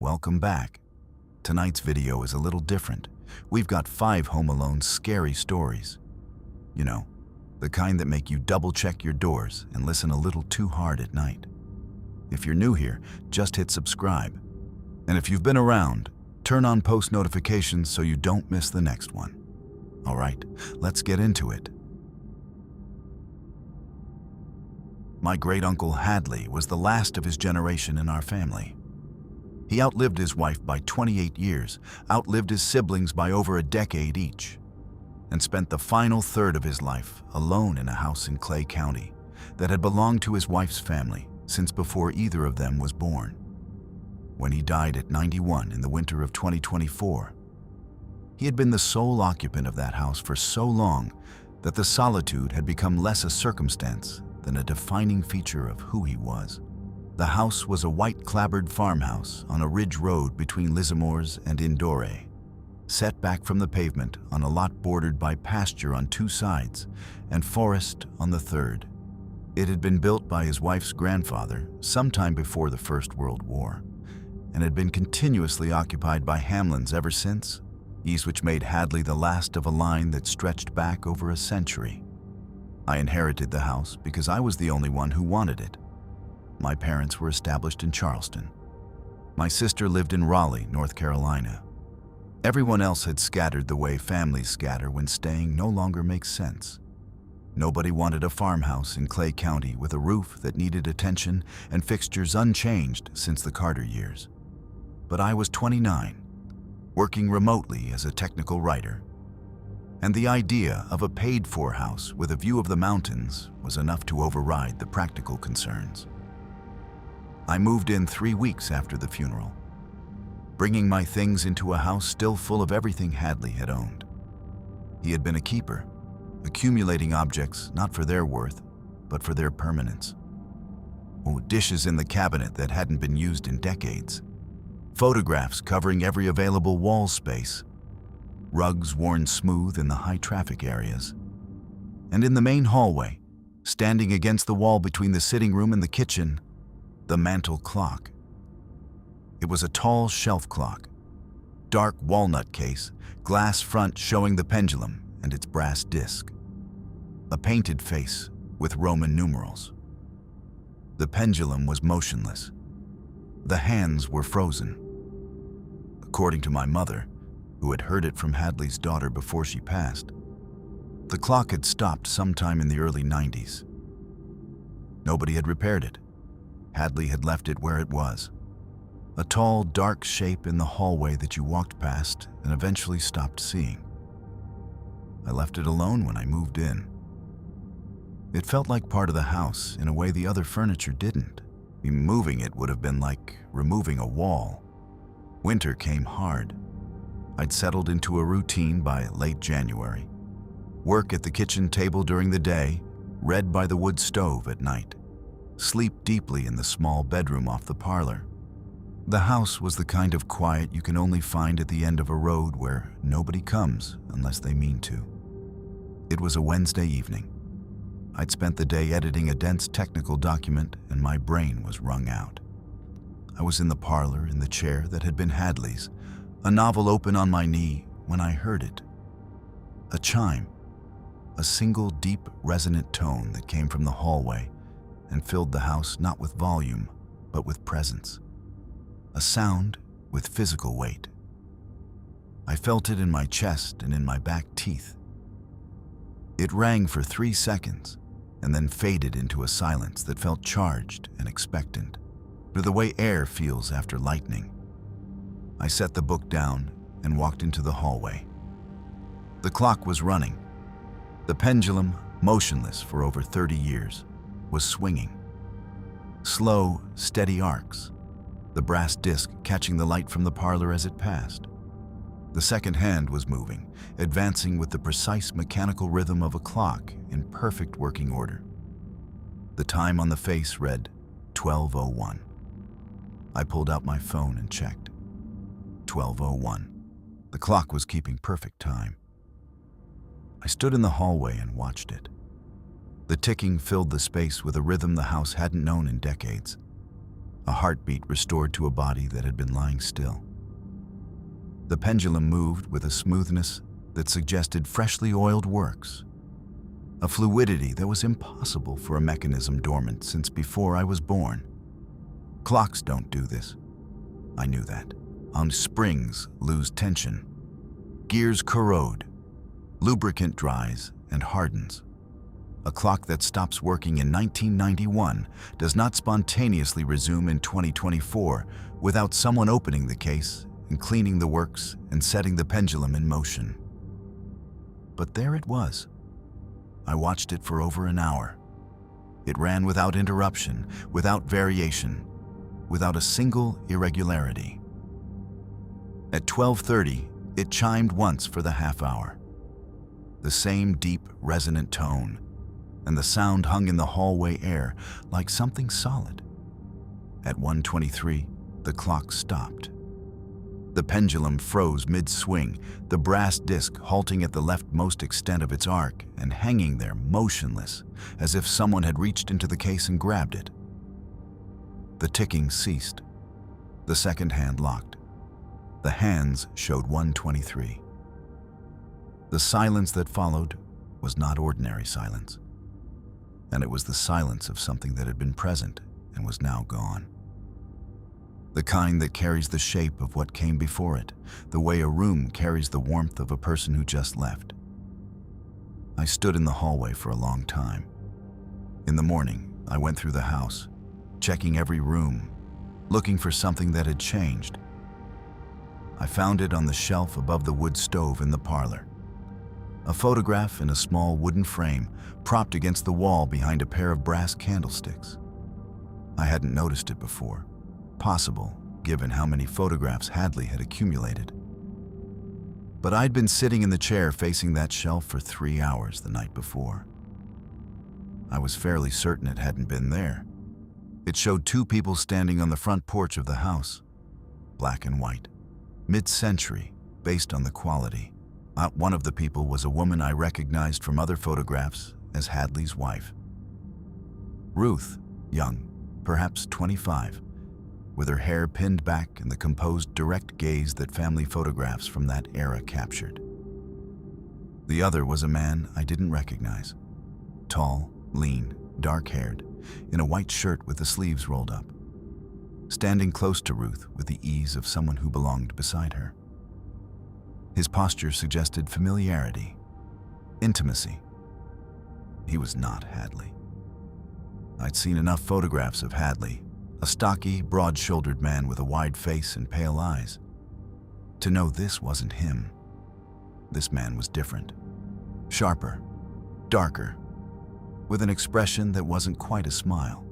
Welcome back. Tonight's video is a little different. We've got 5 Home Alone scary stories. You know, the kind that make you double-check your doors and listen a little too hard at night. If you're new here, just hit subscribe. And if you've been around, turn on post notifications so you don't miss the next one. All right, let's get into it. My great-uncle Hadley was the last of his generation in our family. He outlived his wife by 28 years, outlived his siblings by over a decade each, and spent the final third of his life alone in a house in Clay County that had belonged to his wife's family since before either of them was born. When he died at 91 in the winter of 2024, he had been the sole occupant of that house for so long that the solitude had become less a circumstance than a defining feature of who he was. The house was a white clapboard farmhouse on a ridge road between Lismores and Indore, set back from the pavement on a lot bordered by pasture on 2 sides and forest on the 3rd. It had been built by his wife's grandfather sometime before the First World War and had been continuously occupied by Hamlins ever since, ease which made Hadley the last of a line that stretched back over a century. I inherited the house because I was the only one who wanted it. My parents were established in Charleston. My sister lived in Raleigh, North Carolina. Everyone else had scattered the way families scatter when staying no longer makes sense. Nobody wanted a farmhouse in Clay County with a roof that needed attention and fixtures unchanged since the Carter years. But I was 29, working remotely as a technical writer, and the idea of a paid-for house with a view of the mountains was enough to override the practical concerns. I moved in 3 weeks after the funeral, bringing my things into a house still full of everything Hadley had owned. He had been a keeper, accumulating objects not for their worth, but for their permanence. Oh, dishes in the cabinet that hadn't been used in decades, photographs covering every available wall space, rugs worn smooth in the high-traffic areas. And in the main hallway, standing against the wall between the sitting room and the kitchen, the mantel clock. It was a tall shelf clock, dark walnut case, glass front showing the pendulum and its brass disc, a painted face with Roman numerals. The pendulum was motionless. The hands were frozen. According to my mother, who had heard it from Hadley's daughter before she passed, the clock had stopped sometime in the early 90s. Nobody had repaired it. Hadley had left it where it was, a tall, dark shape in the hallway that you walked past and eventually stopped seeing. I left it alone when I moved in. It felt like part of the house in a way the other furniture didn't. Moving it would have been like removing a wall. Winter came hard. I'd settled into a routine by late January. Work at the kitchen table during the day, read by the wood stove at night. Sleep deeply in the small bedroom off the parlor. The house was the kind of quiet you can only find at the end of a road where nobody comes unless they mean to. It was a Wednesday evening. I'd spent the day editing a dense technical document and my brain was wrung out. I was in the parlor in the chair that had been Hadley's, a novel open on my knee, when I heard it. A chime, a single deep resonant tone that came from the hallway and filled the house not with volume, but with presence. A sound with physical weight. I felt it in my chest and in my back teeth. It rang for 3 seconds and then faded into a silence that felt charged and expectant, the way air feels after lightning. I set the book down and walked into the hallway. The clock was running. The pendulum, motionless for over 30 years, was swinging. Slow, steady arcs, the brass disc catching the light from the parlor as it passed. The second hand was moving, advancing with the precise mechanical rhythm of a clock in perfect working order. The time on the face read 12:01. I pulled out my phone and checked. 12:01. The clock was keeping perfect time. I stood in the hallway and watched it. The ticking filled the space with a rhythm the house hadn't known in decades. a heartbeat restored to a body that had been lying still. The pendulum moved with a smoothness that suggested freshly oiled works, a fluidity that was impossible for a mechanism dormant since before I was born. Clocks don't do this. I knew that. On springs lose tension. Gears corrode. Lubricant dries and hardens. A clock that stops working in 1991 does not spontaneously resume in 2024 without someone opening the case and cleaning the works and setting the pendulum in motion. But there it was. I watched it for over an hour. It ran without interruption, without variation, without a single irregularity. At 12:30, it chimed once for the half hour. The same deep, resonant tone, and the sound hung in the hallway air like something solid. At 1:23, the clock stopped. The pendulum froze mid-swing, the brass disc halting at the leftmost extent of its arc and hanging there motionless, as if someone had reached into the case and grabbed it. The ticking ceased. The second hand locked. The hands showed 1:23. The silence that followed was not ordinary silence, and it was the silence of something that had been present and was now gone. The kind that carries the shape of what came before it, the way a room carries the warmth of a person who just left. I stood in the hallway for a long time. In the morning, I went through the house, checking every room, looking for something that had changed. I found it on the shelf above the wood stove in the parlor. A photograph in a small wooden frame propped against the wall behind a pair of brass candlesticks. I hadn't noticed it before. Possible, given how many photographs Hadley had accumulated. But I'd been sitting in the chair facing that shelf for 3 hours the night before. I was fairly certain it hadn't been there. It showed two people standing on the front porch of the house, black and white, mid-century, based on the quality. One of the people was a woman I recognized from other photographs as Hadley's wife. Ruth, young, perhaps 25, with her hair pinned back and the composed, direct gaze that family photographs from that era captured. The other was a man I didn't recognize. Tall, lean, dark-haired, in a white shirt with the sleeves rolled up, standing close to Ruth with the ease of someone who belonged beside her. His posture suggested familiarity, intimacy. He was not Hadley. I'd seen enough photographs of Hadley, a stocky, broad-shouldered man with a wide face and pale eyes, to know this wasn't him. This man was different, sharper, darker, with an expression that wasn't quite a smile.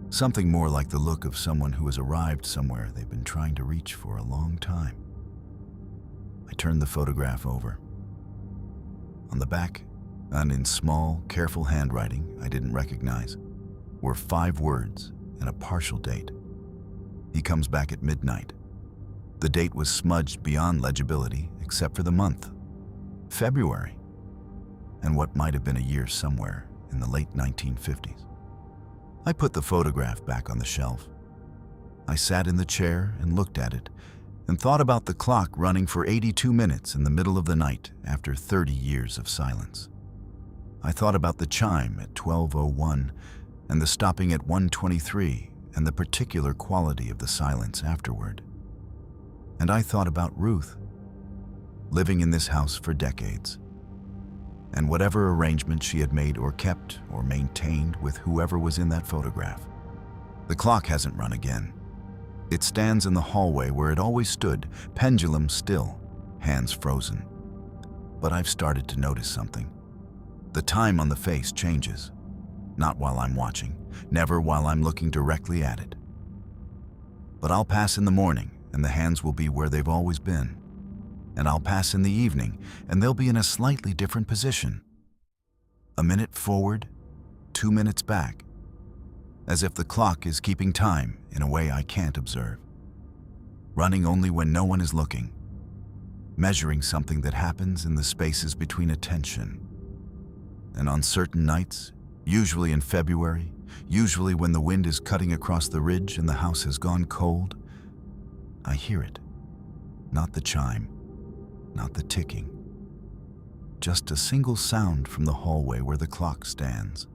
Something more like the look of someone who has arrived somewhere they've been trying to reach for a long time. I turned the photograph over. On the back, and in small, careful handwriting I didn't recognize, were 5 words and a partial date. He comes back at midnight. The date was smudged beyond legibility except for the month, February, and what might have been a year somewhere in the late 1950s. I put the photograph back on the shelf. I sat in the chair and looked at it and thought about the clock running for 82 minutes in the middle of the night after 30 years of silence. I thought about the chime at 12:01 and the stopping at 1:23 and the particular quality of the silence afterward. And I thought about Ruth, living in this house for decades, and whatever arrangement she had made or kept or maintained with whoever was in that photograph. The clock hasn't run again. It stands in the hallway where it always stood, pendulum still, hands frozen. But I've started to notice something. The time on the face changes. Not while I'm watching, never while I'm looking directly at it. But I'll pass in the morning and the hands will be where they've always been. And I'll pass in the evening and they'll be in a slightly different position. A minute forward, 2 minutes back, as if the clock is keeping time in a way I can't observe. Running only when no one is looking, measuring something that happens in the spaces between attention. And on certain nights, Usually in February, usually when the wind is cutting across the ridge and the house has gone cold, I hear it. Not the chime, not the ticking. Just a single sound from the hallway where the clock stands.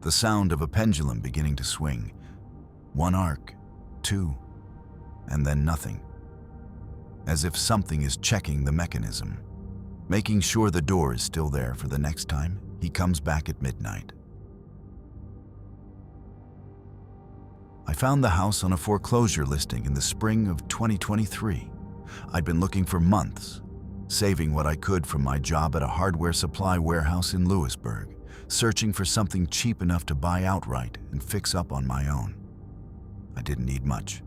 The sound of a pendulum beginning to swing. One arc, two, and then nothing. As if something is checking the mechanism, making sure the door is still there for the next time he comes back at midnight. I found the house on a foreclosure listing in the spring of 2023. I'd been looking for months, saving what I could from my job at a hardware supply warehouse in Lewisburg, searching for something cheap enough to buy outright and fix up on my own. I didn't need much.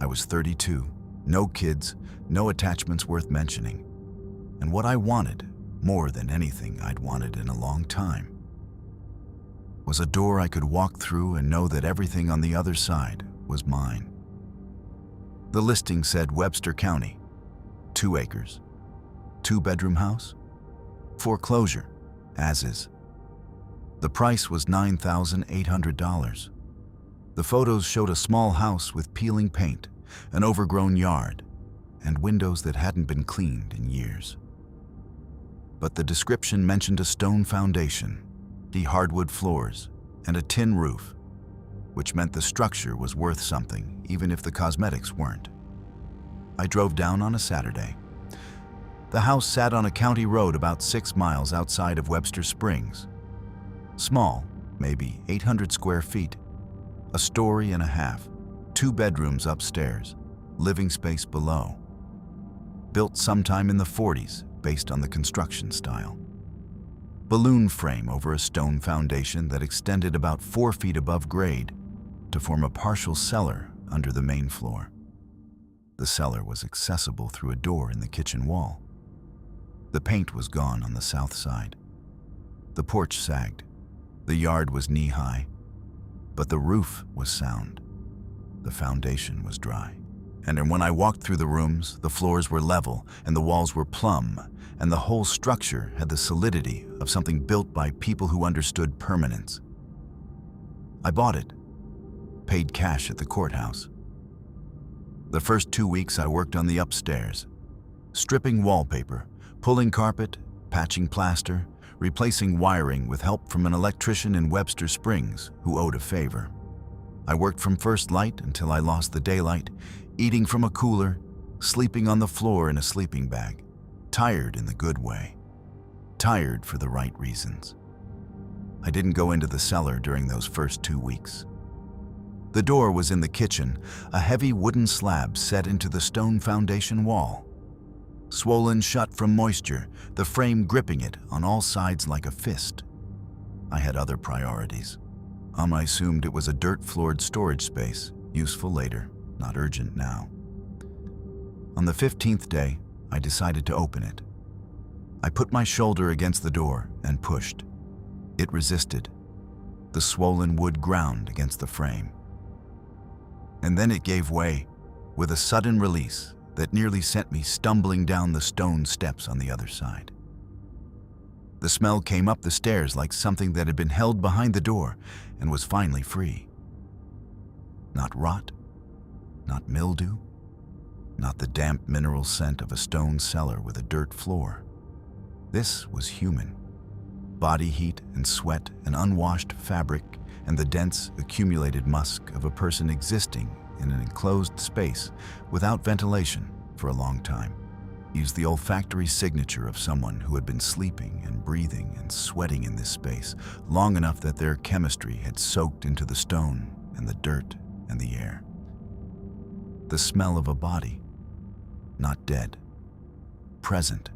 I was 32, no kids, no attachments worth mentioning. And what I wanted, more than anything I'd wanted in a long time, was a door I could walk through and know that everything on the other side was mine. The listing said Webster County, 2 acres, 2-bedroom house, foreclosure, as is. The price was $9,800. The photos showed a small house with peeling paint, an overgrown yard, and windows that hadn't been cleaned in years. But the description mentioned a stone foundation, hardwood floors, and a tin roof, which meant the structure was worth something, even if the cosmetics weren't. I drove down on a Saturday. The house sat on a county road about 6 miles outside of Webster Springs. Small, maybe 800 square feet, a story and a half, 2 bedrooms upstairs, living space below. Built sometime in the 40s based on the construction style. Balloon frame over a stone foundation that extended about 4 feet above grade to form a partial cellar under the main floor. The cellar was accessible through a door in the kitchen wall. The paint was gone on the south side. The porch sagged. The yard was knee-high, but the roof was sound. The foundation was dry. And when I walked through the rooms, the floors were level and the walls were plumb, and the whole structure had the solidity of something built by people who understood permanence. I bought it, paid cash at the courthouse. The first 2 weeks I worked on the upstairs, stripping wallpaper, pulling carpet, patching plaster, replacing wiring with help from an electrician in Webster Springs who owed a favor. I worked from first light until I lost the daylight, eating from a cooler, sleeping on the floor in a sleeping bag, tired in the good way, tired for the right reasons. I didn't go into the cellar during those first 2 weeks. The door was in the kitchen, a heavy wooden slab set into the stone foundation wall. Swollen shut from moisture, the frame gripping it on all sides like a fist. I had other priorities. I assumed it was a dirt-floored storage space, useful later, not urgent now. On the 15th day, I decided to open it. I put my shoulder against the door and pushed. It resisted. The swollen wood ground against the frame. And then it gave way with a sudden release that nearly sent me stumbling down the stone steps on the other side. The smell came up the stairs like something that had been held behind the door and was finally free. Not rot, not mildew, not the damp mineral scent of a stone cellar with a dirt floor. This was human. Body heat and sweat and unwashed fabric and the dense, accumulated musk of a person existing in an enclosed space without ventilation for a long time. Used the olfactory signature of someone who had been sleeping and breathing and sweating in this space long enough that their chemistry had soaked into the stone and the dirt and the air. The smell of a body, not dead, present.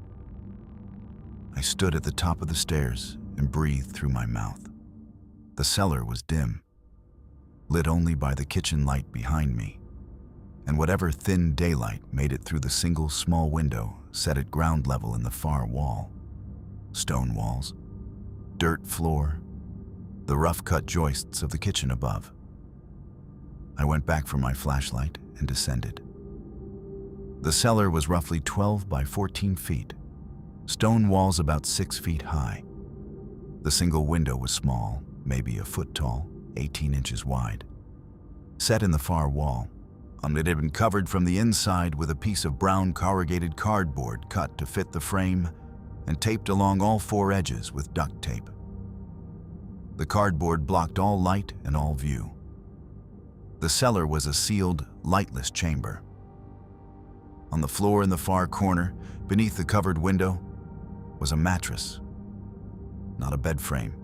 I stood at the top of the stairs and breathed through my mouth. The cellar was dim, lit only by the kitchen light behind me, and whatever thin daylight made it through the single small window set at ground level in the far wall. Stone walls, dirt floor, the rough-cut joists of the kitchen above. I went back for my flashlight and descended. The cellar was roughly 12 by 14 feet, stone walls about 6 feet high. The single window was small, maybe a foot tall, 18 inches wide. Set in the far wall, it had been covered from the inside with a piece of brown corrugated cardboard cut to fit the frame and taped along all four edges with duct tape. The cardboard blocked all light and all view. The cellar was a sealed, lightless chamber. On the floor in the far corner, beneath the covered window, was a mattress. Not a bed frame,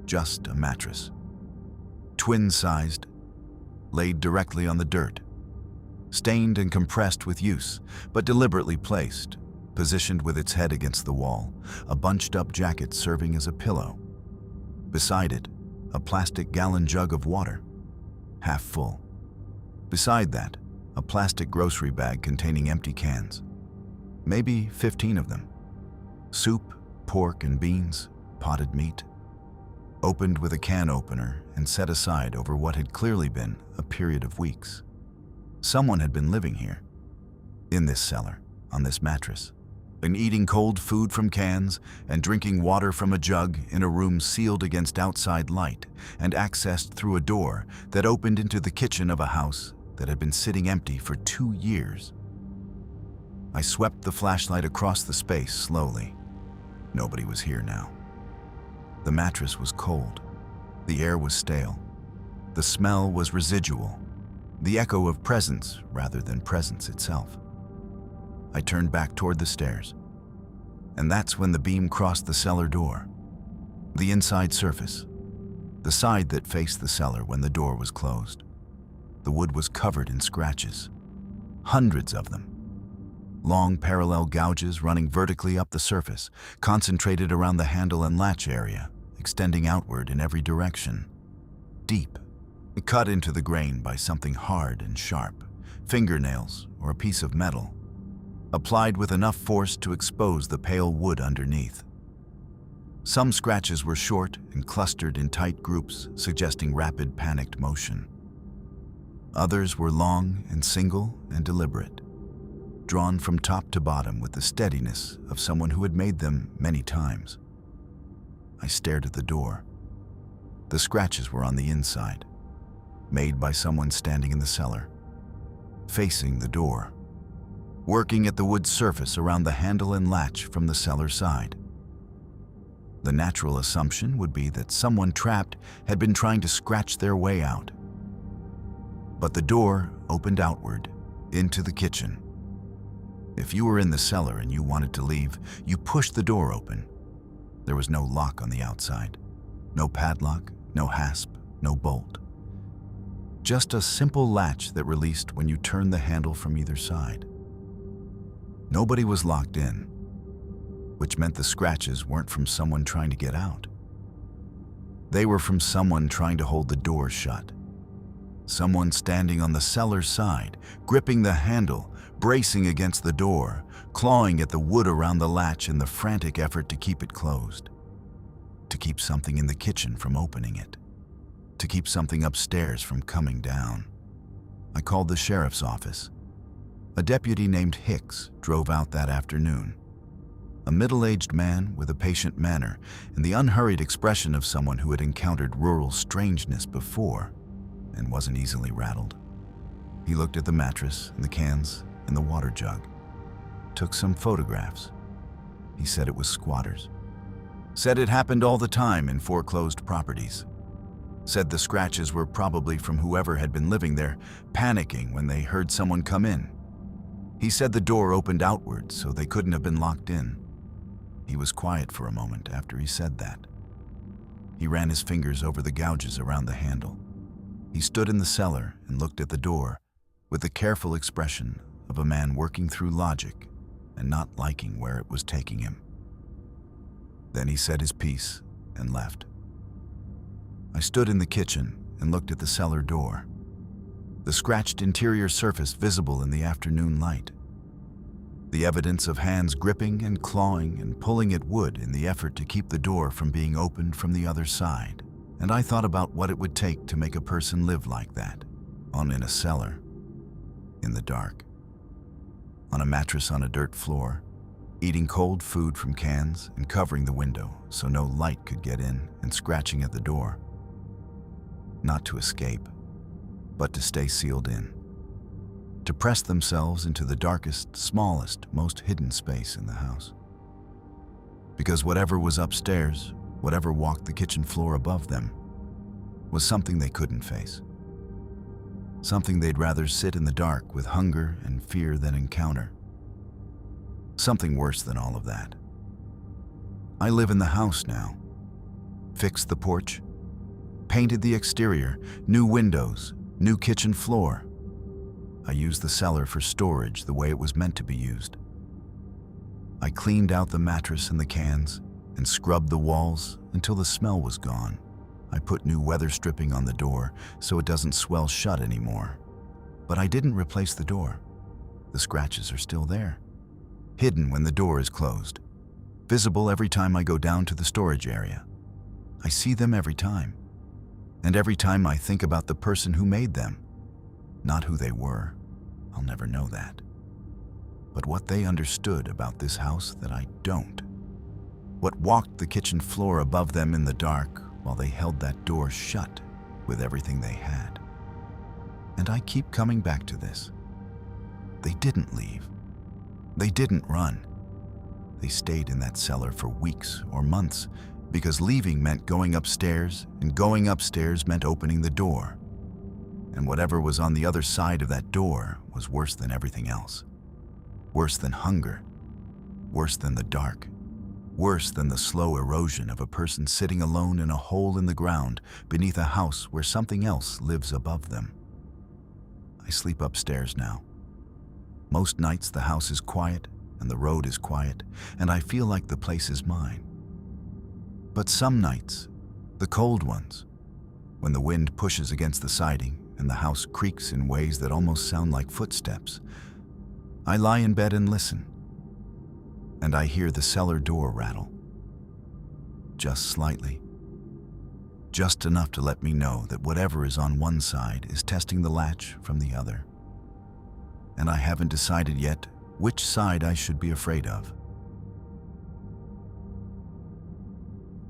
just a mattress. Twin-sized, laid directly on the dirt, stained and compressed with use, but deliberately placed, positioned with its head against the wall, a bunched-up jacket serving as a pillow. Beside it, a plastic gallon jug of water, half full. Beside that, a plastic grocery bag containing empty cans, maybe 15 of them. Soup, pork and beans, potted meat, opened with a can opener and set aside over what had clearly been a period of weeks. Someone had been living here, in this cellar, on this mattress, and eating cold food from cans and drinking water from a jug in a room sealed against outside light and accessed through a door that opened into the kitchen of a house that had been sitting empty for 2 years. I swept the flashlight across the space slowly. Nobody was here now. The mattress was cold. The air was stale. The smell was residual, the echo of presence rather than presence itself. I turned back toward the stairs, and that's when the beam crossed the cellar door. The inside surface, the side that faced the cellar when the door was closed. The wood was covered in scratches, hundreds of them. Long parallel gouges running vertically up the surface, concentrated around the handle and latch area, extending outward in every direction. Deep, cut into the grain by something hard and sharp, fingernails or a piece of metal, applied with enough force to expose the pale wood underneath. Some scratches were short and clustered in tight groups, suggesting rapid, panicked motion. Others were long and single and deliberate, drawn from top to bottom with the steadiness of someone who had made them many times. I stared at the door. The scratches were on the inside, made by someone standing in the cellar, facing the door, working at the wood surface around the handle and latch from the cellar side. The natural assumption would be that someone trapped had been trying to scratch their way out. But the door opened outward, into the kitchen. If you were in the cellar and you wanted to leave, you pushed the door open. There was no lock on the outside, no padlock, no hasp, no bolt. Just a simple latch that released when you turned the handle from either side. Nobody was locked in, which meant the scratches weren't from someone trying to get out. They were from someone trying to hold the door shut. Someone standing on the cellar side, gripping the handle, bracing against the door, clawing at the wood around the latch in the frantic effort to keep it closed. To keep something in the kitchen from opening it. To keep something upstairs from coming down. I called the sheriff's office. A deputy named Hicks drove out that afternoon. A middle-aged man with a patient manner and the unhurried expression of someone who had encountered rural strangeness before and wasn't easily rattled. He looked at the mattress and the cans and the water jug, took some photographs. He said it was squatters. Said it happened all the time in foreclosed properties. Said the scratches were probably from whoever had been living there, panicking when they heard someone come in. He said the door opened outward, so they couldn't have been locked in. He was quiet for a moment after he said that. He ran his fingers over the gouges around the handle. He stood in the cellar and looked at the door with the careful expression of a man working through logic and not liking where it was taking him. Then he said his piece and left. I stood in the kitchen and looked at the cellar door, the scratched interior surface visible in the afternoon light. The evidence of hands gripping and clawing and pulling at wood in the effort to keep the door from being opened from the other side. And I thought about what it would take to make a person live like that, in a cellar, in the dark, on a mattress on a dirt floor, eating cold food from cans and covering the window so no light could get in, and scratching at the door. Not to escape, but to stay sealed in. To press themselves into the darkest, smallest, most hidden space in the house. Because whatever was upstairs, whatever walked the kitchen floor above them, was something they couldn't face. Something they'd rather sit in the dark with hunger and fear than encounter. Something worse than all of that. I live in the house now. Fixed the porch, painted the exterior, new windows, new kitchen floor. I used the cellar for storage the way it was meant to be used. I cleaned out the mattress and the cans and scrubbed the walls until the smell was gone. I put new weather stripping on the door so it doesn't swell shut anymore. But I didn't replace the door. The scratches are still there. Hidden when the door is closed. Visible every time I go down to the storage area. I see them every time. And every time I think about the person who made them. Not who they were. I'll never know that. But what they understood about this house that I don't. What walked the kitchen floor above them in the dark while they held that door shut with everything they had. And I keep coming back to this. They didn't leave. They didn't run. They stayed in that cellar for weeks or months because leaving meant going upstairs, and going upstairs meant opening the door. And whatever was on the other side of that door was worse than everything else. Worse than hunger. Worse than the dark. Worse than the slow erosion of a person sitting alone in a hole in the ground beneath a house where something else lives above them. I sleep upstairs now. Most nights the house is quiet and the road is quiet, and I feel like the place is mine. But some nights, the cold ones, when the wind pushes against the siding and the house creaks in ways that almost sound like footsteps, I lie in bed and listen. And I hear the cellar door rattle. Just slightly. Just enough to let me know that whatever is on one side is testing the latch from the other. And I haven't decided yet which side I should be afraid of.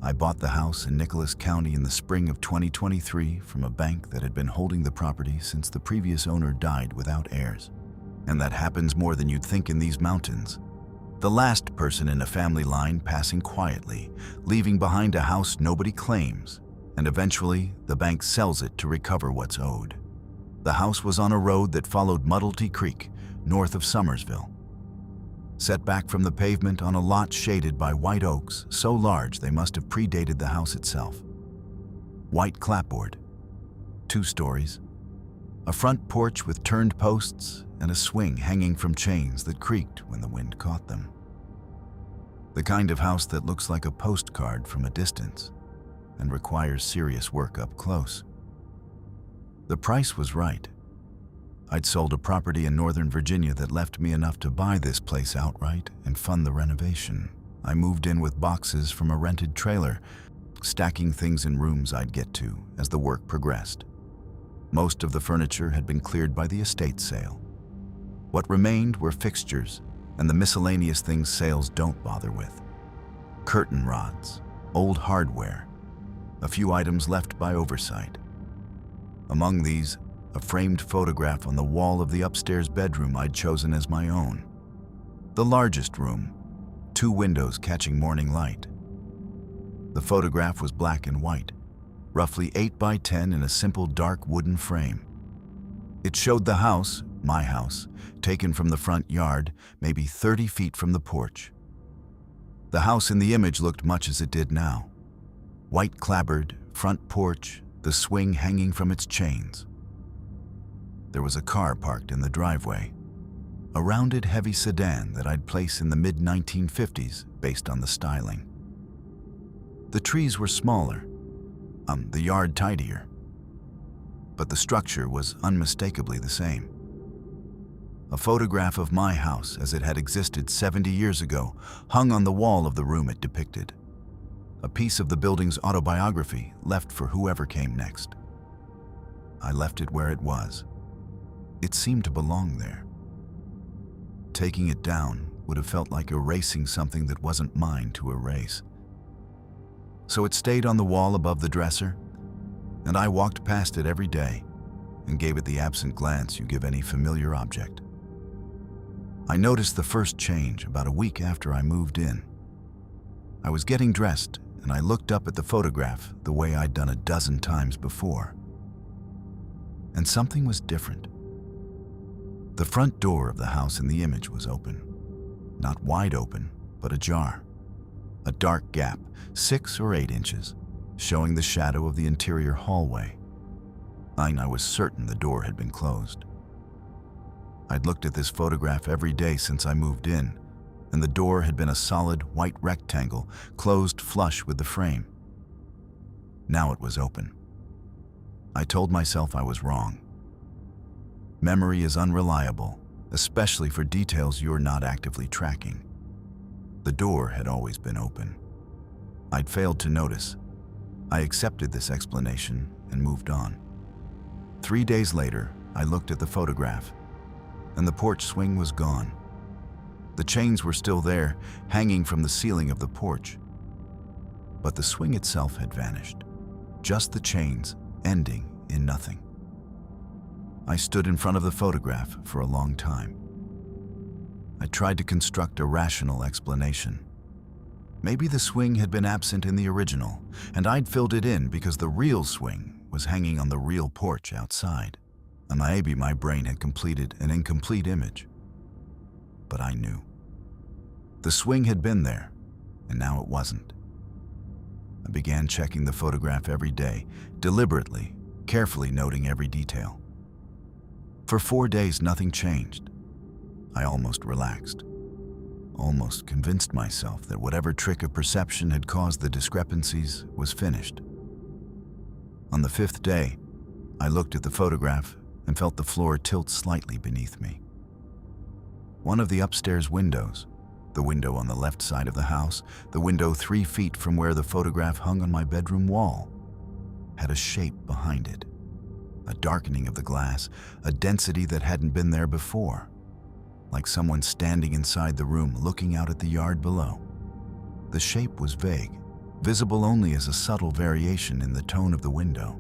I bought the house in Nicholas County in the spring of 2023 from a bank that had been holding the property since the previous owner died without heirs. And that happens more than you'd think in these mountains. The last person in a family line passing quietly, leaving behind a house nobody claims, and eventually the bank sells it to recover what's owed. The house was on a road that followed Muddlety Creek, north of Summersville. Set back from the pavement on a lot shaded by white oaks so large they must have predated the house itself. White clapboard, 2 stories, a front porch with turned posts and a swing hanging from chains that creaked when the wind caught them. The kind of house that looks like a postcard from a distance and requires serious work up close. The price was right. I'd sold a property in Northern Virginia that left me enough to buy this place outright and fund the renovation. I moved in with boxes from a rented trailer, stacking things in rooms I'd get to as the work progressed. Most of the furniture had been cleared by the estate sale. What remained were fixtures and the miscellaneous things sales don't bother with. Curtain rods, old hardware, a few items left by oversight. Among these, a framed photograph on the wall of the upstairs bedroom I'd chosen as my own. The largest room, 2 windows catching morning light. The photograph was black and white, roughly 8 by 10 in a simple dark wooden frame. It showed the house, my house, taken from the front yard, maybe 30 feet from the porch. The house in the image looked much as it did now. White clapboard, front porch, the swing hanging from its chains. There was a car parked in the driveway, a rounded heavy sedan that I'd place in the mid-1950s based on the styling. The trees were smaller, the yard tidier, but the structure was unmistakably the same. A photograph of my house as it had existed 70 years ago hung on the wall of the room it depicted. A piece of the building's autobiography left for whoever came next. I left it where it was. It seemed to belong there. Taking it down, would have felt like erasing something that wasn't mine to erase. So it stayed on the wall above the dresser, and I walked past it every day and gave it the absent glance you give any familiar object. I noticed the first change about a week after I moved in. I was getting dressed, and I looked up at the photograph the way I'd done a dozen times before. And something was different. The front door of the house in the image was open. Not wide open, but ajar. A dark gap, 6 or 8 inches, showing the shadow of the interior hallway. I was certain the door had been closed. I'd looked at this photograph every day since I moved in, and the door had been a solid white rectangle, closed flush with the frame. Now it was open. I told myself I was wrong. Memory is unreliable, especially for details you're not actively tracking. The door had always been open. I'd failed to notice. I accepted this explanation and moved on. 3 days later, I looked at the photograph, and the porch swing was gone. The chains were still there, hanging from the ceiling of the porch. But the swing itself had vanished, just the chains ending in nothing. I stood in front of the photograph for a long time. I tried to construct a rational explanation. Maybe the swing had been absent in the original, and I'd filled it in because the real swing was hanging on the real porch outside. And maybe my brain had completed an incomplete image. But I knew. The swing had been there, and now it wasn't. I began checking the photograph every day, deliberately, carefully noting every detail. For 4 days, nothing changed. I almost relaxed, almost convinced myself that whatever trick of perception had caused the discrepancies was finished. On the 5th day, I looked at the photograph and felt the floor tilt slightly beneath me. One of the upstairs windows, the window on the left side of the house, the window 3 feet from where the photograph hung on my bedroom wall, had a shape behind it. A darkening of the glass, a density that hadn't been there before, like someone standing inside the room looking out at the yard below. The shape was vague, visible only as a subtle variation in the tone of the window.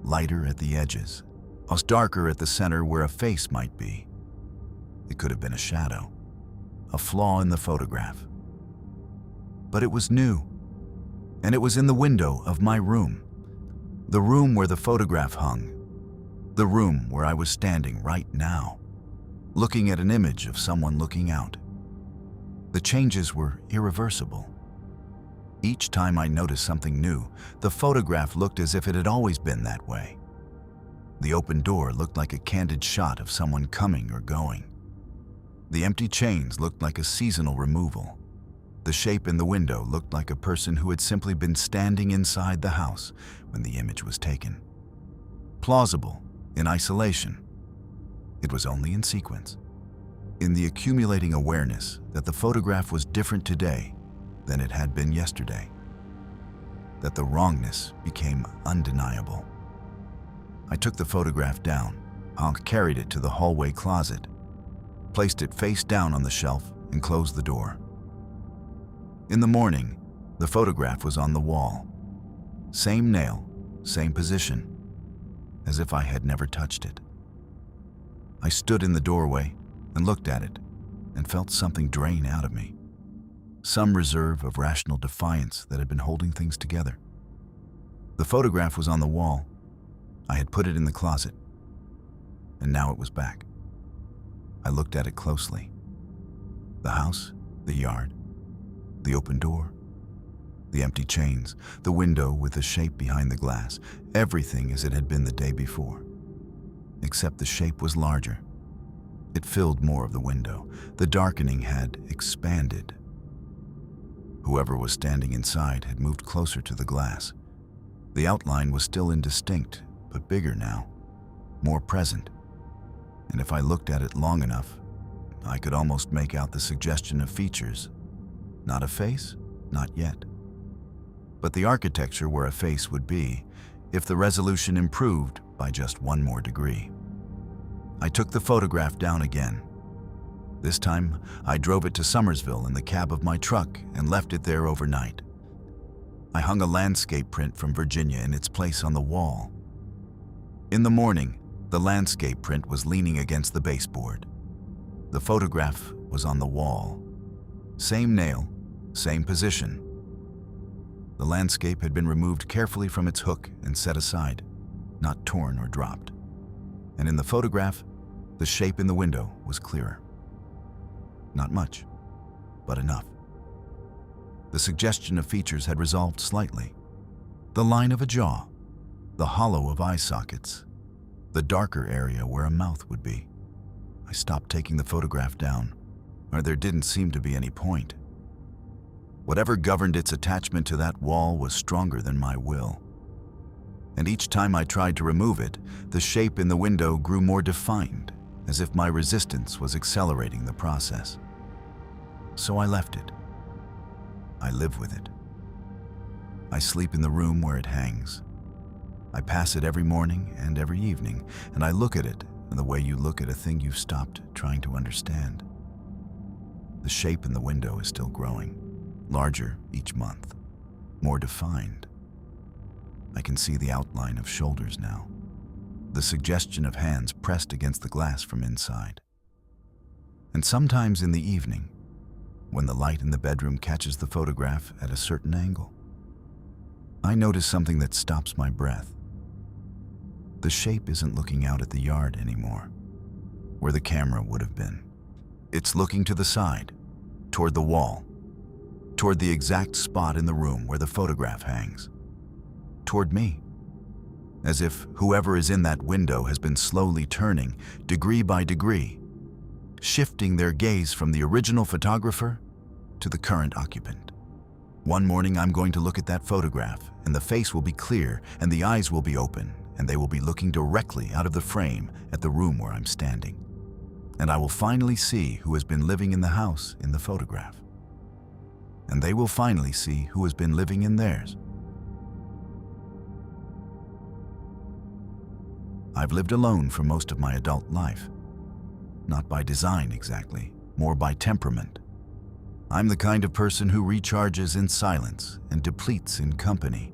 Lighter at the edges, darker at the center where a face might be. It could have been a shadow, a flaw in the photograph. But it was new, and it was in the window of my room. The room where the photograph hung. The room where I was standing right now, looking at an image of someone looking out. The changes were irreversible. Each time I noticed something new, the photograph looked as if it had always been that way. The open door looked like a candid shot of someone coming or going. The empty chains looked like a seasonal removal. The shape in the window looked like a person who had simply been standing inside the house when the image was taken. Plausible, in isolation. It was only in sequence. In the accumulating awareness that the photograph was different today than it had been yesterday. That the wrongness became undeniable. I took the photograph down, carried it to the hallway closet, placed it face down on the shelf, and closed the door. In the morning, the photograph was on the wall. Same nail, same position, as if I had never touched it. I stood in the doorway and looked at it and felt something drain out of me. Some reserve of rational defiance that had been holding things together. The photograph was on the wall. I had put it in the closet, and now it was back. I looked at it closely. The house, the yard, the open door, the empty chains, the window with the shape behind the glass, everything as it had been the day before. Except the shape was larger. It filled more of the window. The darkening had expanded. Whoever was standing inside had moved closer to the glass. The outline was still indistinct, but bigger now, more present. And if I looked at it long enough, I could almost make out the suggestion of features. Not a face, not yet. But the architecture where a face would be, if the resolution improved by just 1 more degree. I took the photograph down again. This time, I drove it to Somersville in the cab of my truck and left it there overnight. I hung a landscape print from Virginia in its place on the wall. In the morning, the landscape print was leaning against the baseboard. The photograph was on the wall. Same nail, same position. The landscape had been removed carefully from its hook and set aside, not torn or dropped. And in the photograph, the shape in the window was clearer. Not much, but enough. The suggestion of features had resolved slightly. The line of a jaw, the hollow of eye sockets, the darker area where a mouth would be. I stopped taking the photograph down, or there didn't seem to be any point. Whatever governed its attachment to that wall was stronger than my will. And each time I tried to remove it, the shape in the window grew more defined, as if my resistance was accelerating the process. So I left it. I live with it. I sleep in the room where it hangs. I pass it every morning and every evening, and I look at it in the way you look at a thing you've stopped trying to understand. The shape in the window is still growing, larger each month, more defined. I can see the outline of shoulders now, the suggestion of hands pressed against the glass from inside. And sometimes in the evening, when the light in the bedroom catches the photograph at a certain angle, I notice something that stops my breath. The shape isn't looking out at the yard anymore, where the camera would have been. It's looking to the side, toward the wall, toward the exact spot in the room where the photograph hangs, toward me, as if whoever is in that window has been slowly turning, degree by degree, shifting their gaze from the original photographer to the current occupant. One morning I'm going to look at that photograph, and the face will be clear, and the eyes will be open, and they will be looking directly out of the frame at the room where I'm standing. And I will finally see who has been living in the house in the photograph. And they will finally see who has been living in theirs. I've lived alone for most of my adult life. Not by design exactly, more by temperament. I'm the kind of person who recharges in silence and depletes in company.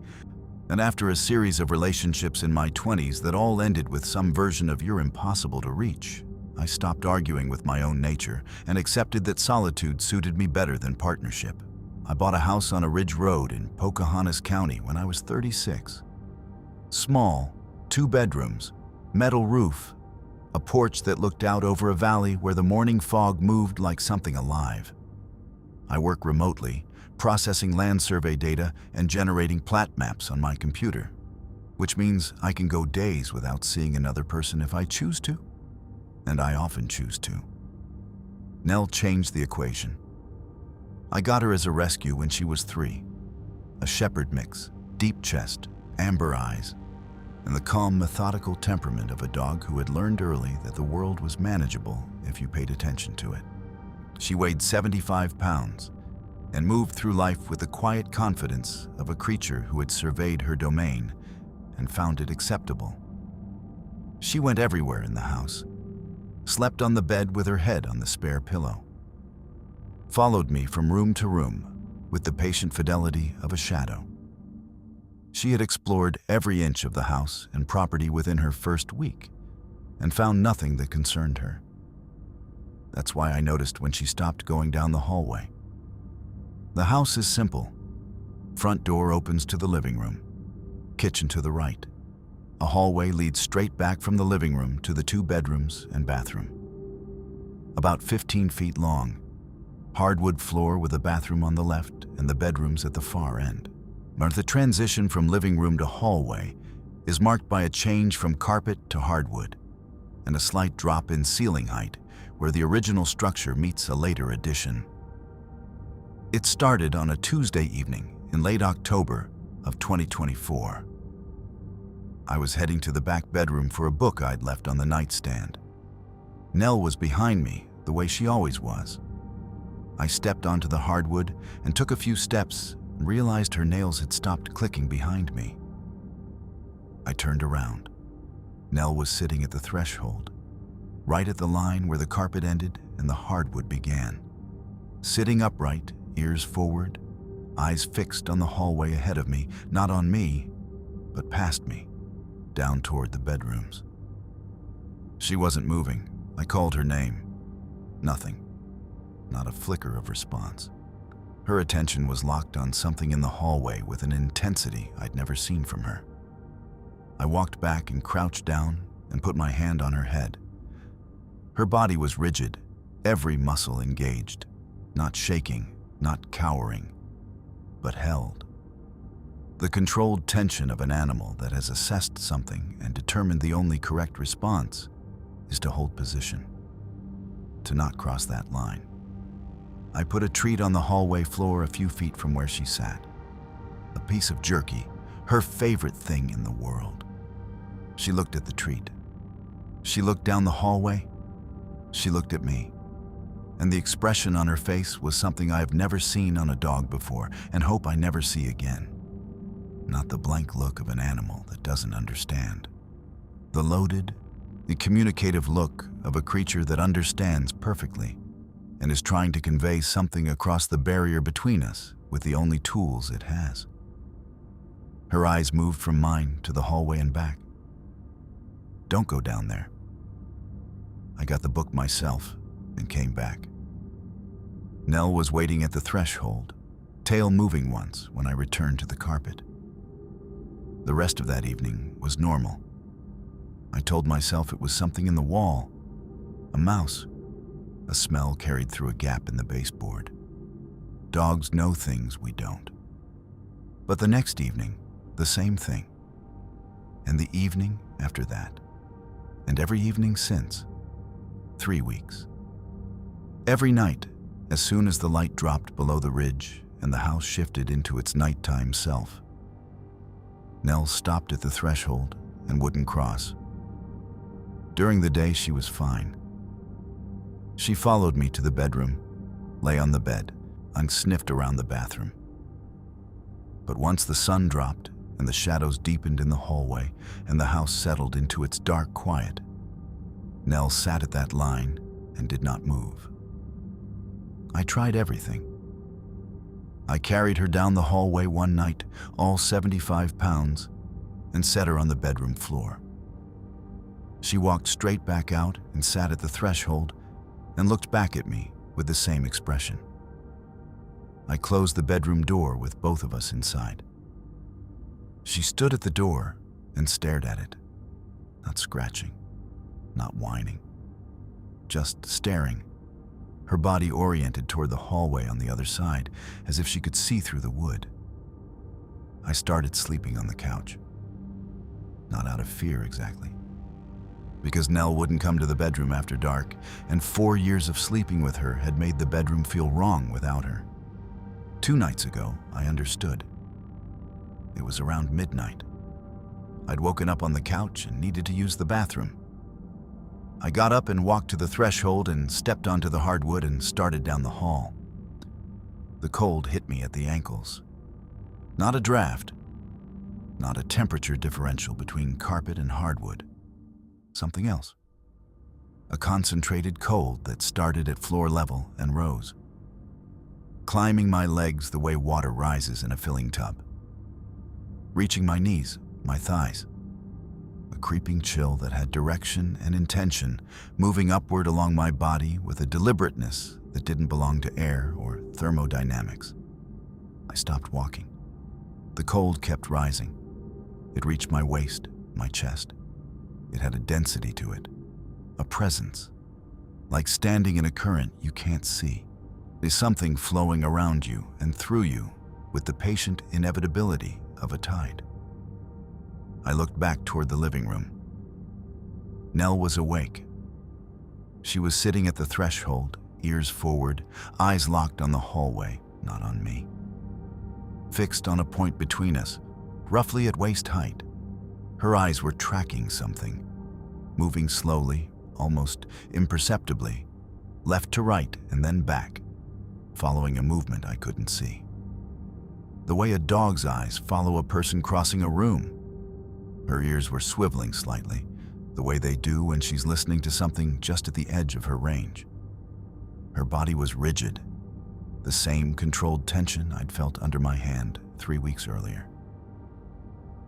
And after a series of relationships in my 20s that all ended with some version of "you're impossible to reach," I stopped arguing with my own nature and accepted that solitude suited me better than partnership. I bought a house on a ridge road in Pocahontas County when I was 36. Small, 2 bedrooms, metal roof, a porch that looked out over a valley where the morning fog moved like something alive. I work remotely, processing land survey data and generating plat maps on my computer, which means I can go days without seeing another person if I choose to, and I often choose to. Nell changed the equation. I got her as a rescue when she was 3, a shepherd mix, deep chest, amber eyes, and the calm, methodical temperament of a dog who had learned early that the world was manageable if you paid attention to it. She weighed 75 pounds and moved through life with the quiet confidence of a creature who had surveyed her domain and found it acceptable. She went everywhere in the house, slept on the bed with her head on the spare pillow, followed me from room to room with the patient fidelity of a shadow. She had explored every inch of the house and property within her first week and found nothing that concerned her. That's why I noticed when she stopped going down the hallway. The house is simple. Front door opens to the living room, kitchen to the right. A hallway leads straight back from the living room to the 2 bedrooms and bathroom. About 15 feet long, hardwood floor with a bathroom on the left and the bedrooms at the far end. But the transition from living room to hallway is marked by a change from carpet to hardwood and a slight drop in ceiling height where the original structure meets a later addition. It started on a Tuesday evening in late October of 2024. I was heading to the back bedroom for a book I'd left on the nightstand. Nell was behind me, the way she always was. I stepped onto the hardwood and took a few steps and realized her nails had stopped clicking behind me. I turned around. Nell was sitting at the threshold, right at the line where the carpet ended and the hardwood began. Sitting upright, ears forward, eyes fixed on the hallway ahead of me, not on me, but past me, down toward the bedrooms. She wasn't moving. I called her name. Nothing. Not a flicker of response. Her attention was locked on something in the hallway with an intensity I'd never seen from her. I walked back and crouched down and put my hand on her head. Her body was rigid, every muscle engaged, not shaking, not cowering, but held. The controlled tension of an animal that has assessed something and determined the only correct response is to hold position, to not cross that line. I put a treat on the hallway floor a few feet from where she sat. A piece of jerky, her favorite thing in the world. She looked at the treat. She looked down the hallway. She looked at me. And the expression on her face was something I have never seen on a dog before and hope I never see again. Not the blank look of an animal that doesn't understand. The loaded, the communicative look of a creature that understands perfectly and is trying to convey something across the barrier between us with the only tools it has. Her eyes moved from mine to the hallway and back. Don't go down there. I got the book myself and came back. Nell was waiting at the threshold, tail moving once when I returned to the carpet. The rest of that evening was normal. I told myself it was something in the wall, a mouse. A smell carried through a gap in the baseboard. Dogs know things we don't. But the next evening, the same thing. And the evening after that. And every evening since. 3 weeks. Every night, as soon as the light dropped below the ridge and the house shifted into its nighttime self, Nell stopped at the threshold and wouldn't cross. During the day, she was fine. She followed me to the bedroom, lay on the bed, and sniffed around the bathroom. But once the sun dropped and the shadows deepened in the hallway and the house settled into its dark quiet, Nell sat at that line and did not move. I tried everything. I carried her down the hallway one night, all 75 pounds, and set her on the bedroom floor. She walked straight back out and sat at the threshold and looked back at me with the same expression. I closed the bedroom door with both of us inside. She stood at the door and stared at it, not scratching, not whining, just staring, her body oriented toward the hallway on the other side, as if she could see through the wood. I started sleeping on the couch. Not out of fear exactly, because Nell wouldn't come to the bedroom after dark, and 4 years of sleeping with her had made the bedroom feel wrong without her. 2 nights ago, I understood. It was around midnight. I'd woken up on the couch and needed to use the bathroom. I got up and walked to the threshold and stepped onto the hardwood and started down the hall. The cold hit me at the ankles. Not a draft, not a temperature differential between carpet and hardwood. Something else. A concentrated cold that started at floor level and rose, climbing my legs the way water rises in a filling tub, reaching my knees, my thighs. A creeping chill that had direction and intention, moving upward along my body with a deliberateness that didn't belong to air or thermodynamics. I stopped walking. The cold kept rising. It reached my waist, my chest. It had a density to it, a presence. Like standing in a current you can't see. There's something flowing around you and through you with the patient inevitability of a tide. I looked back toward the living room. Nell was awake. She was sitting at the threshold, ears forward, eyes locked on the hallway, not on me. Fixed on a point between us, roughly at waist height. Her eyes were tracking something, moving slowly, almost imperceptibly, left to right and then back, following a movement I couldn't see. The way a dog's eyes follow a person crossing a room. Her ears were swiveling slightly, the way they do when she's listening to something just at the edge of her range. Her body was rigid, the same controlled tension I'd felt under my hand 3 weeks earlier.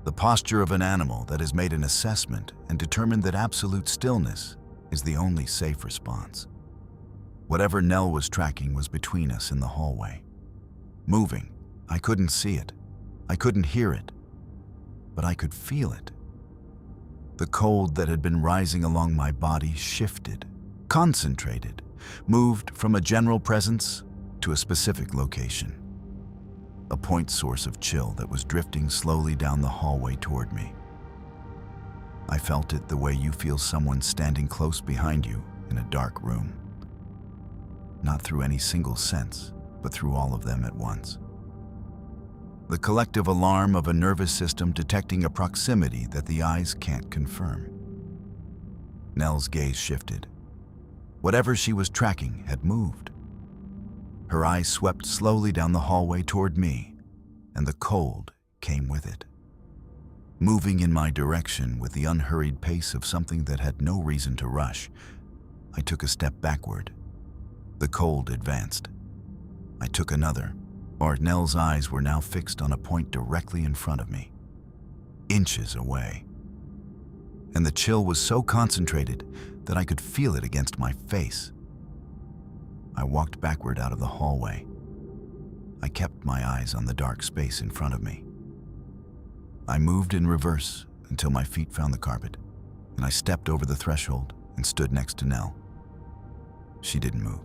The posture of an animal that has made an assessment and determined that absolute stillness is the only safe response. Whatever Nell was tracking was between us in the hallway. Moving. I couldn't see it. I couldn't hear it. But I could feel it. The cold that had been rising along my body shifted, concentrated, moved from a general presence to a specific location. A point source of chill that was drifting slowly down the hallway toward me. I felt it the way you feel someone standing close behind you in a dark room. Not through any single sense, but through all of them at once. The collective alarm of a nervous system detecting a proximity that the eyes can't confirm. Nell's gaze shifted. Whatever she was tracking had moved. Her eyes swept slowly down the hallway toward me, and the cold came with it. Moving in my direction with the unhurried pace of something that had no reason to rush, I took a step backward. The cold advanced. I took another. Nell's eyes were now fixed on a point directly in front of me, inches away. And the chill was so concentrated that I could feel it against my face. I walked backward out of the hallway. I kept my eyes on the dark space in front of me. I moved in reverse until my feet found the carpet, and I stepped over the threshold and stood next to Nell. She didn't move.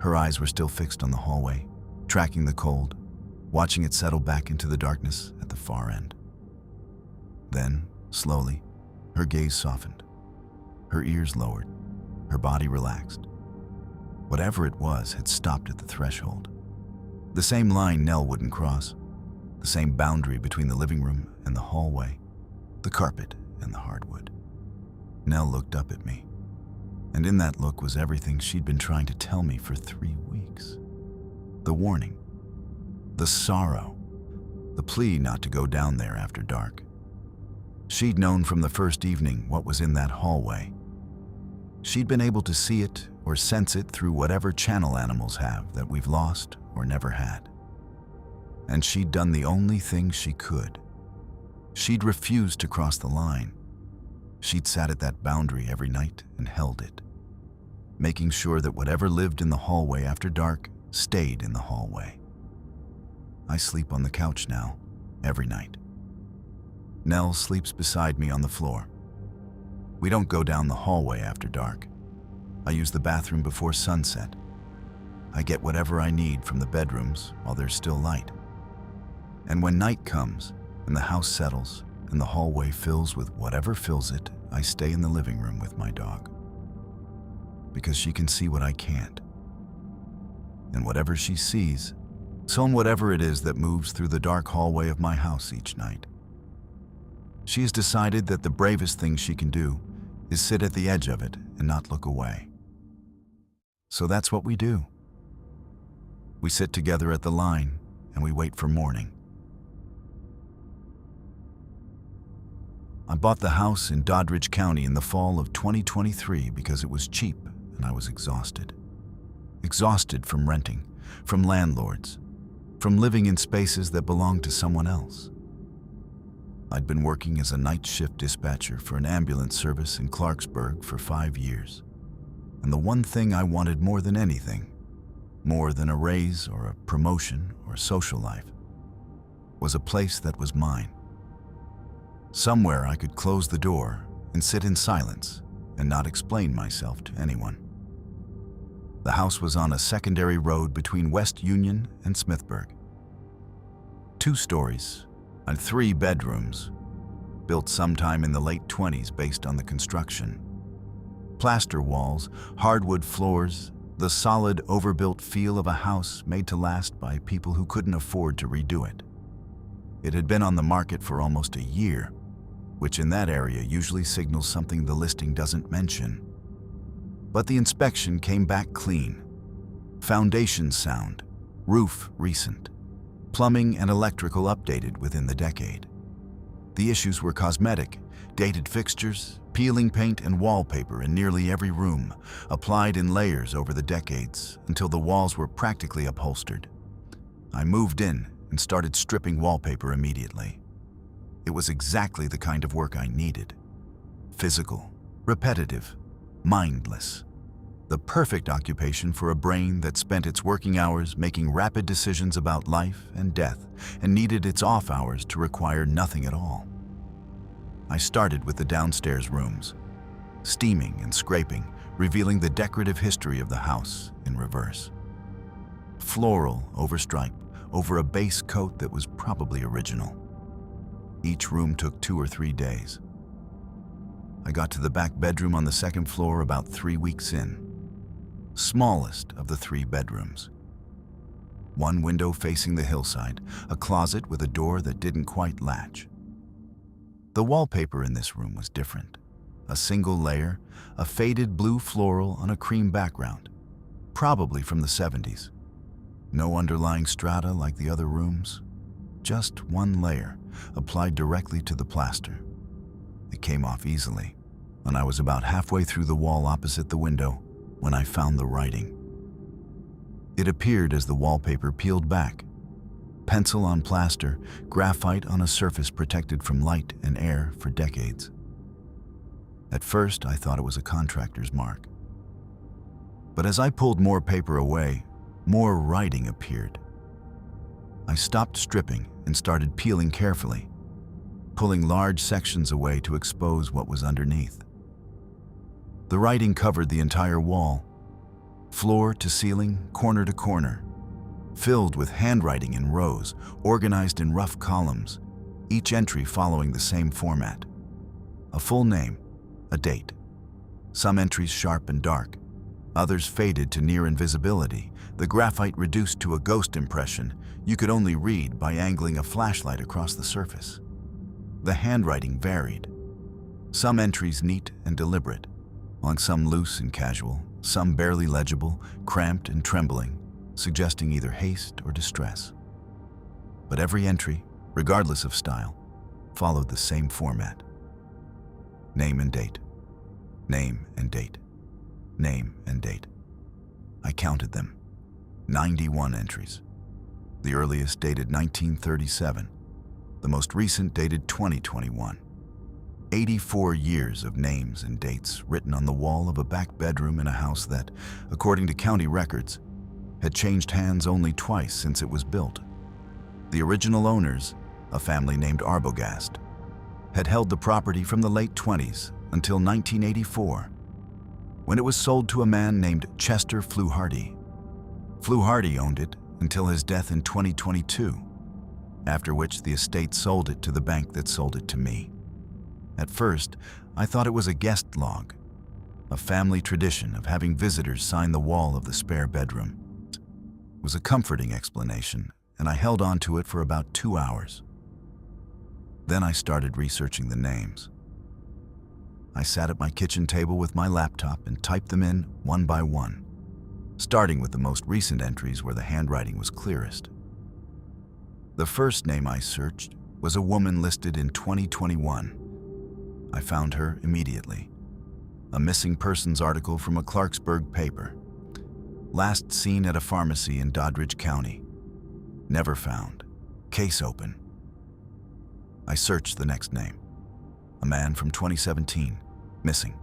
Her eyes were still fixed on the hallway, tracking the cold, watching it settle back into the darkness at the far end. Then, slowly, her gaze softened. Her ears lowered, her body relaxed. Whatever it was had stopped at the threshold. The same line Nell wouldn't cross, the same boundary between the living room and the hallway, the carpet and the hardwood. Nell looked up at me, and in that look was everything she'd been trying to tell me for 3 weeks. The warning, the sorrow, the plea not to go down there after dark. She'd known from the first evening what was in that hallway. She'd been able to see it or sense it through whatever channel animals have that we've lost or never had. And she'd done the only thing she could. She'd refused to cross the line. She'd sat at that boundary every night and held it, making sure that whatever lived in the hallway after dark stayed in the hallway. I sleep on the couch now, every night. Nell sleeps beside me on the floor. We don't go down the hallway after dark. I use the bathroom before sunset. I get whatever I need from the bedrooms while there's still light. And when night comes and the house settles and the hallway fills with whatever fills it, I stay in the living room with my dog. Because she can see what I can't. And whatever she sees, so whatever it is that moves through the dark hallway of my house each night. She has decided that the bravest thing she can do is sit at the edge of it and not look away. So that's what we do. We sit together at the line and we wait for morning. I bought the house in Doddridge County in the fall of 2023 because it was cheap and I was exhausted. Exhausted from renting, from landlords, from living in spaces that belonged to someone else. I'd been working as a night shift dispatcher for an ambulance service in Clarksburg for 5 years. And the one thing I wanted more than anything, more than a raise or a promotion or social life, was a place that was mine. Somewhere I could close the door and sit in silence and not explain myself to anyone. The house was on a secondary road between West Union and Smithburg. 2 stories and 3 bedrooms, built sometime in the late 20s based on the construction. Plaster walls, hardwood floors, the solid, overbuilt feel of a house made to last by people who couldn't afford to redo it. It had been on the market for almost a year, which in that area usually signals something the listing doesn't mention. But the inspection came back clean. Foundation sound, roof recent, plumbing and electrical updated within the decade. The issues were cosmetic, dated fixtures, peeling paint and wallpaper in nearly every room, applied in layers over the decades until the walls were practically upholstered. I moved in and started stripping wallpaper immediately. It was exactly the kind of work I needed. Physical, repetitive, mindless. The perfect occupation for a brain that spent its working hours making rapid decisions about life and death and needed its off hours to require nothing at all. I started with the downstairs rooms, steaming and scraping, revealing the decorative history of the house in reverse. Floral overstripe over a base coat that was probably original. Each room took 2 or 3 days. I got to the back bedroom on the second floor about 3 weeks in. Smallest of the 3 bedrooms. One window facing the hillside, a closet with a door that didn't quite latch. The wallpaper in this room was different. A single layer, a faded blue floral on a cream background, probably from the 70s. No underlying strata like the other rooms, just one layer applied directly to the plaster. It came off easily, and I was about halfway through the wall opposite the window when I found the writing. It appeared as the wallpaper peeled back. Pencil on plaster, graphite on a surface protected from light and air for decades. At first, I thought it was a contractor's mark. But as I pulled more paper away, more writing appeared. I stopped stripping and started peeling carefully, pulling large sections away to expose what was underneath. The writing covered the entire wall, floor to ceiling, corner to corner, filled with handwriting in rows, organized in rough columns, each entry following the same format. A full name, a date. Some entries sharp and dark, others faded to near invisibility, the graphite reduced to a ghost impression you could only read by angling a flashlight across the surface. The handwriting varied. Some entries neat and deliberate, while some loose and casual, some barely legible, cramped and trembling, suggesting either haste or distress. But every entry, regardless of style, followed the same format. Name and date. Name and date. Name and date. I counted them. 91 entries. The earliest dated 1937. The most recent dated 2021. 84 years of names and dates written on the wall of a back bedroom in a house that, according to county records, had changed hands only twice since it was built. The original owners, a family named Arbogast, had held the property from the late 20s until 1984, when it was sold to a man named Chester Fluharty. Fluharty owned it until his death in 2022, after which the estate sold it to the bank that sold it to me. At first, I thought it was a guest log, a family tradition of having visitors sign the wall of the spare bedroom. It was a comforting explanation, and I held on to it for about 2 hours. Then I started researching the names. I sat at my kitchen table with my laptop and typed them in one by one, starting with the most recent entries where the handwriting was clearest. The first name I searched was a woman listed in 2021. I found her immediately. A missing persons article from a Clarksburg paper. Last seen at a pharmacy in Doddridge County. Never found. Case open. I searched the next name. A man from 2017. Missing.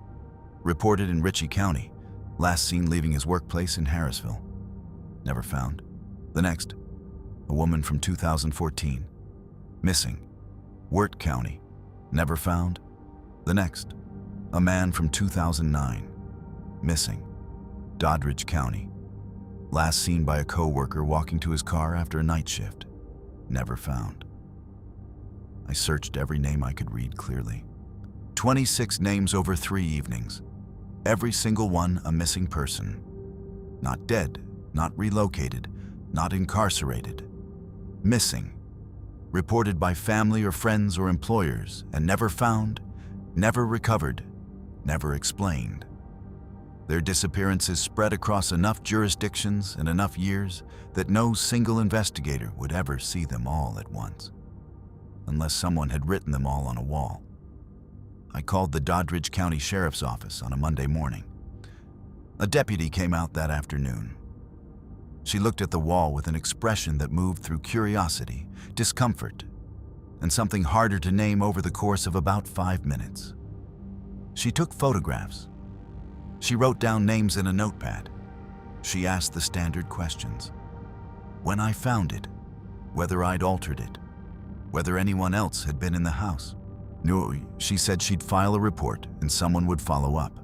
Reported in Ritchie County. Last seen leaving his workplace in Harrisville. Never found. The next. A woman from 2014. Missing. Wirt County. Never found. The next, a man from 2009, missing, Doddridge County. Last seen by a co-worker walking to his car after a night shift. Never found. I searched every name I could read clearly. 26 names over 3 evenings. Every single one a missing person. Not dead, not relocated, not incarcerated. Missing. Reported by family or friends or employers and never found, never recovered, never explained. Their disappearances spread across enough jurisdictions and enough years that no single investigator would ever see them all at once, unless someone had written them all on a wall. I called the Doddridge County Sheriff's Office on a Monday morning. A deputy came out that afternoon. She looked at the wall with an expression that moved through curiosity, discomfort, and something harder to name over the course of about 5 minutes. She took photographs. She wrote down names in a notepad. She asked the standard questions. When I found it, whether I'd altered it, whether anyone else had been in the house. No, she said she'd file a report and someone would follow up.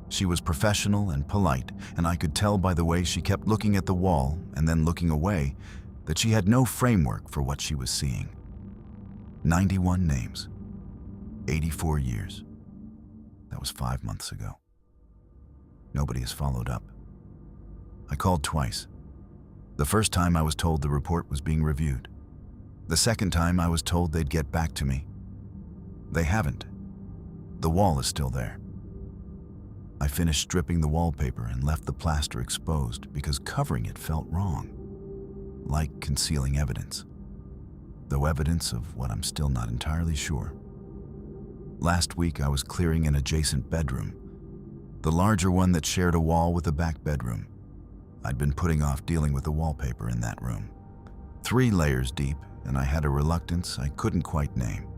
She was professional and polite, and I could tell by the way she kept looking at the wall and then looking away that she had no framework for what she was seeing. 91 names, 84 years. That was 5 months ago. Nobody has followed up. I called twice. The first time I was told the report was being reviewed. The second time I was told they'd get back to me. They haven't. The wall is still there. I finished stripping the wallpaper and left the plaster exposed because covering it felt wrong, like concealing evidence, though evidence of what I'm still not entirely sure. Last week I was clearing an adjacent bedroom, the larger one that shared a wall with a back bedroom. I'd been putting off dealing with the wallpaper in that room. 3 layers deep, and I had a reluctance I couldn't quite name.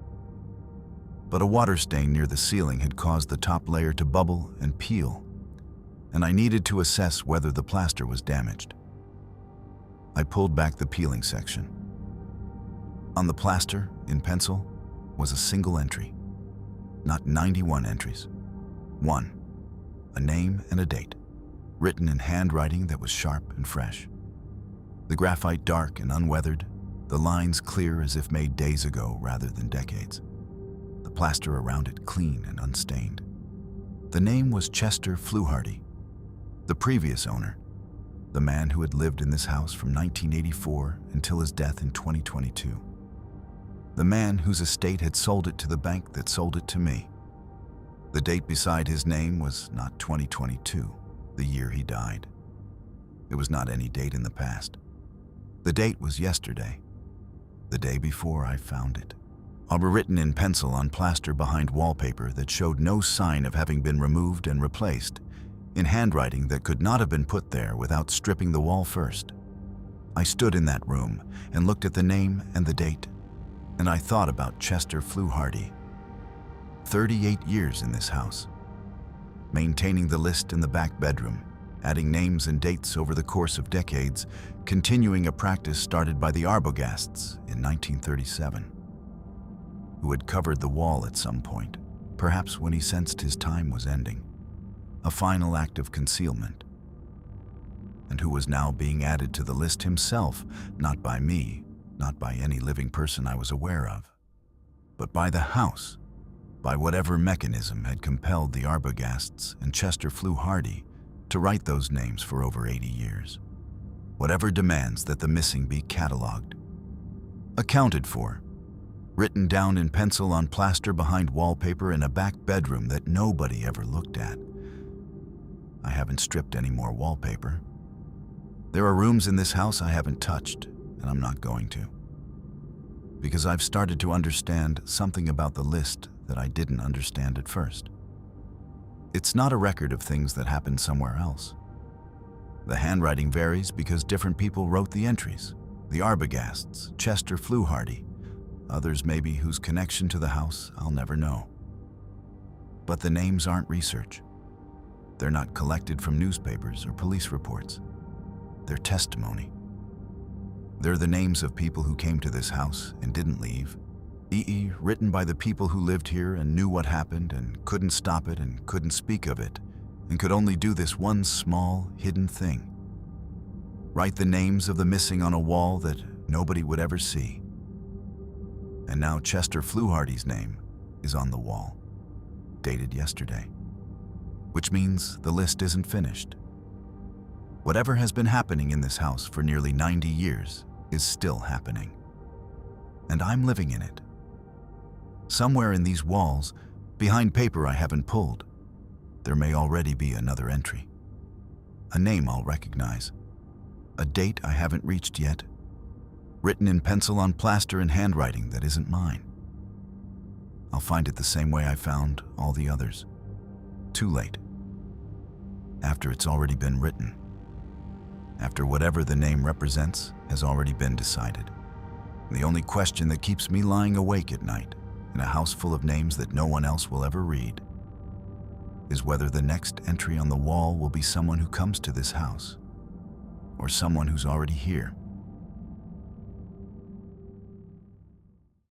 But a water stain near the ceiling had caused the top layer to bubble and peel, and I needed to assess whether the plaster was damaged. I pulled back the peeling section. On the plaster, in pencil, was a single entry. Not 91 entries. 1. A name and a date, written in handwriting that was sharp and fresh. The graphite dark and unweathered, the lines clear as if made days ago rather than decades. The plaster around it clean and unstained. The name was Chester Fluharty, the previous owner, the man who had lived in this house from 1984 until his death in 2022. The man whose estate had sold it to the bank that sold it to me. The date beside his name was not 2022, the year he died. It was not any date in the past. The date was yesterday, the day before I found it. All were written in pencil on plaster behind wallpaper that showed no sign of having been removed and replaced, in handwriting that could not have been put there without stripping the wall first. I stood in that room and looked at the name and the date, and I thought about Chester Fluharty. 38 years in this house, maintaining the list in the back bedroom, adding names and dates over the course of decades, continuing a practice started by the Arbogasts in 1937. Who had covered the wall at some point, perhaps when he sensed his time was ending, a final act of concealment, and who was now being added to the list himself, not by me, not by any living person I was aware of, but by the house, by whatever mechanism had compelled the Arbogasts and Chester Fluharty to write those names for over 80 years. Whatever demands that the missing be cataloged, accounted for, written down in pencil on plaster behind wallpaper in a back bedroom that nobody ever looked at. I haven't stripped any more wallpaper. There are rooms in this house I haven't touched, and I'm not going to. Because I've started to understand something about the list that I didn't understand at first. It's not a record of things that happened somewhere else. The handwriting varies because different people wrote the entries. The Arbogasts, Chester Fluharty, others maybe whose connection to the house I'll never know. But the names aren't research. They're not collected from newspapers or police reports. They're testimony. They're the names of people who came to this house and didn't leave. Written by the people who lived here and knew what happened and couldn't stop it and couldn't speak of it and could only do this one small, hidden thing. Write the names of the missing on a wall that nobody would ever see. And now Chester Fluharty's name is on the wall, dated yesterday, which means the list isn't finished. Whatever has been happening in this house for nearly 90 years is still happening, and I'm living in it. Somewhere in these walls, behind paper I haven't pulled, there may already be another entry, a name I'll recognize, a date I haven't reached yet, written in pencil on plaster and handwriting that isn't mine. I'll find it the same way I found all the others. Too late. After it's already been written. After whatever the name represents has already been decided. The only question that keeps me lying awake at night, in a house full of names that no one else will ever read, is whether the next entry on the wall will be someone who comes to this house, or someone who's already here.